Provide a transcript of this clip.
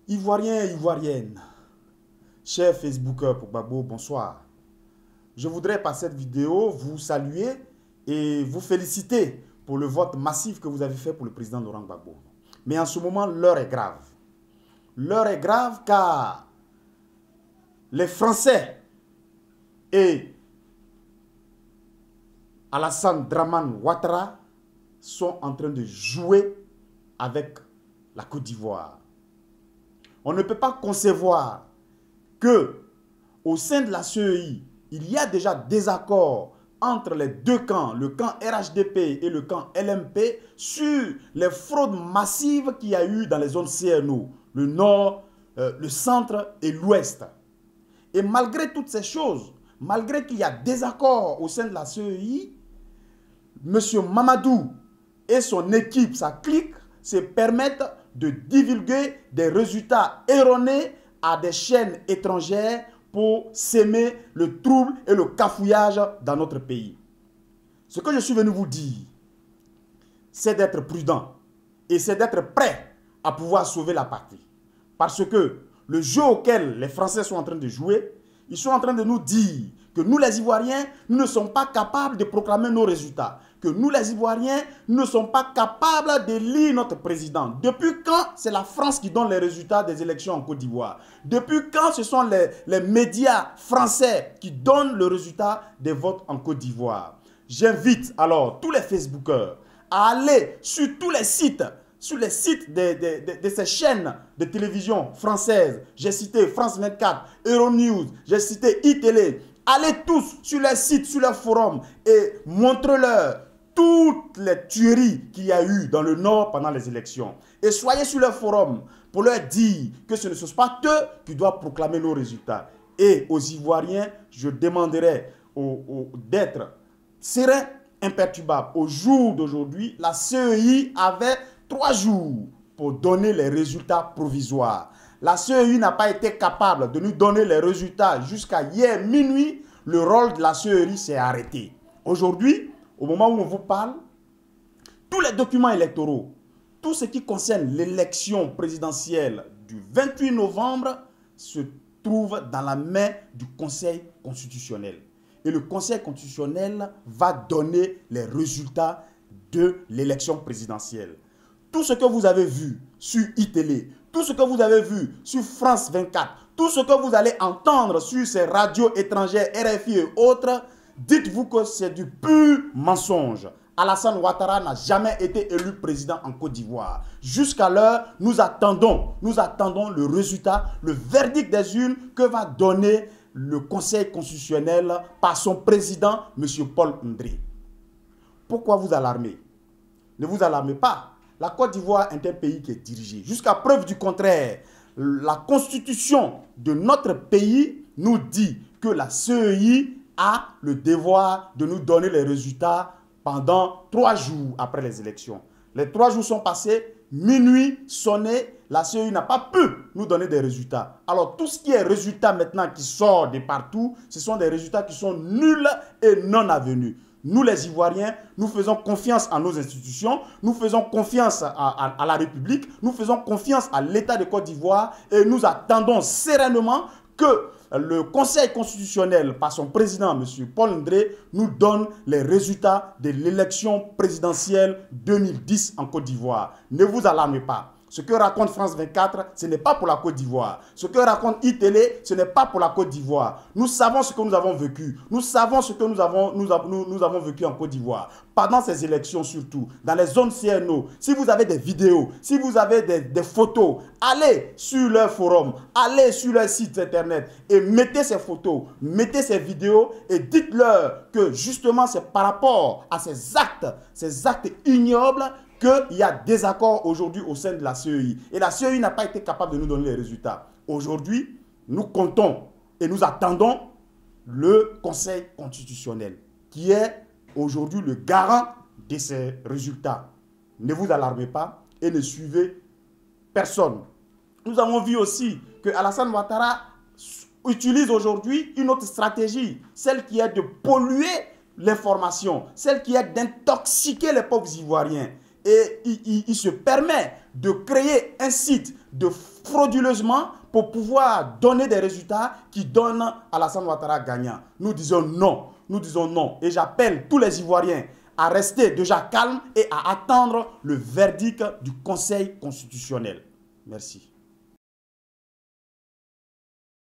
Ivoiriens et Ivoiriennes, chers Facebookers pour Gbagbo, bonsoir. Je voudrais par cette vidéo vous saluer et vous féliciter pour le vote massif que vous avez fait pour le président Laurent Gbagbo. Mais en ce moment, l'heure est grave. L'heure est grave car les Français et Alassane Dramane Ouattara sont en train de jouer avec la Côte d'Ivoire. On ne peut pas concevoir que au sein de la CEI, il y a déjà des accords entre les deux camps, le camp RHDP et le camp LMP, sur les fraudes massives qu'il y a eu dans les zones CNO, le nord, le centre et l'ouest. Et malgré toutes ces choses, malgré qu'il y a des accords au sein de la CEI, M. Mamadou et son équipe, sa clique, se permettent de divulguer des résultats erronés à des chaînes étrangères pour s'aimer le trouble et le cafouillage dans notre pays. Ce que je suis venu vous dire, c'est d'être prudent et c'est d'être prêt à pouvoir sauver la partie. Parce que le jeu auquel les Français sont en train de jouer, ils sont en train de nous dire que nous les Ivoiriens, nous ne sommes pas capables de proclamer nos résultats. Que nous les Ivoiriens, nous ne sommes pas capables d'élire notre président. Depuis quand c'est la France qui donne les résultats des élections en Côte d'Ivoire? Depuis quand ce sont les médias français qui donnent le résultat des votes en Côte d'Ivoire? J'invite alors tous les Facebookers à aller sur tous les sites, sur les sites de ces chaînes de télévision françaises. J'ai cité France 24, Euronews, j'ai cité iTélé. Allez tous sur les sites, sur leurs forums et montrez-leur toutes les tueries qu'il y a eu dans le Nord pendant les élections. Et soyez sur leurs forums pour leur dire que ce ne sont pas eux qui doivent proclamer nos résultats. Et aux Ivoiriens, je demanderai d'être sereins, imperturbables. Au jour d'aujourd'hui, la CEI avait 3 jours pour donner les résultats provisoires. La CEI n'a pas été capable de nous donner les résultats jusqu'à hier minuit. Le rôle de la CEI s'est arrêté. Aujourd'hui, au moment où on vous parle, tous les documents électoraux, tout ce qui concerne l'élection présidentielle du 28 novembre se trouve dans la main du Conseil constitutionnel. Et le Conseil constitutionnel va donner les résultats de l'élection présidentielle. Tout ce que vous avez vu sur iTélé, tout ce que vous avez vu sur France 24, tout ce que vous allez entendre sur ces radios étrangères, RFI et autres, dites-vous que c'est du pur mensonge. Alassane Ouattara n'a jamais été élu président en Côte d'Ivoire. Jusqu'à l'heure, nous attendons le résultat, le verdict des urnes que va donner le Conseil constitutionnel par son président, M. Paul Ndré. Pourquoi vous alarmer? Ne vous alarmez pas. La Côte d'Ivoire est un pays qui est dirigé. Jusqu'à preuve du contraire, la constitution de notre pays nous dit que la CEI a le devoir de nous donner les résultats pendant 3 jours après les élections. Les 3 jours sont passés, minuit sonné, la CEI n'a pas pu nous donner des résultats. Alors tout ce qui est résultats maintenant qui sort de partout, ce sont des résultats qui sont nuls et non avenus. Nous les Ivoiriens, nous faisons confiance à nos institutions, nous faisons confiance à la République, nous faisons confiance à l'État de Côte d'Ivoire et nous attendons sereinement que le Conseil constitutionnel, par son président, M. Paul Ndré, nous donne les résultats de l'élection présidentielle 2010 en Côte d'Ivoire. Ne vous alarmez pas. Ce que raconte France 24, ce n'est pas pour la Côte d'Ivoire. Ce que raconte iTélé, ce n'est pas pour la Côte d'Ivoire. Nous savons ce que nous avons vécu. Nous savons ce que nous avons vécu en Côte d'Ivoire. Pendant ces élections surtout, dans les zones CNO, si vous avez des vidéos, si vous avez des photos, allez sur leur forum, allez sur leur site internet et mettez ces photos, mettez ces vidéos et dites-leur que justement c'est par rapport à ces actes ignobles qu'il y a des accords aujourd'hui au sein de la CEI. Et la CEI n'a pas été capable de nous donner les résultats. Aujourd'hui, nous comptons et nous attendons le Conseil constitutionnel, qui est aujourd'hui le garant de ces résultats. Ne vous alarmez pas et ne suivez personne. Nous avons vu aussi que Alassane Ouattara utilise aujourd'hui une autre stratégie, celle qui est de polluer l'information, celle qui est d'intoxiquer les peuples ivoiriens. et il se permet de créer un site de frauduleusement pour pouvoir donner des résultats qui donnent Alassane Ouattara gagnant. Nous disons non. Nous disons non. Et j'appelle tous les Ivoiriens à rester déjà calmes et à attendre le verdict du Conseil constitutionnel. Merci.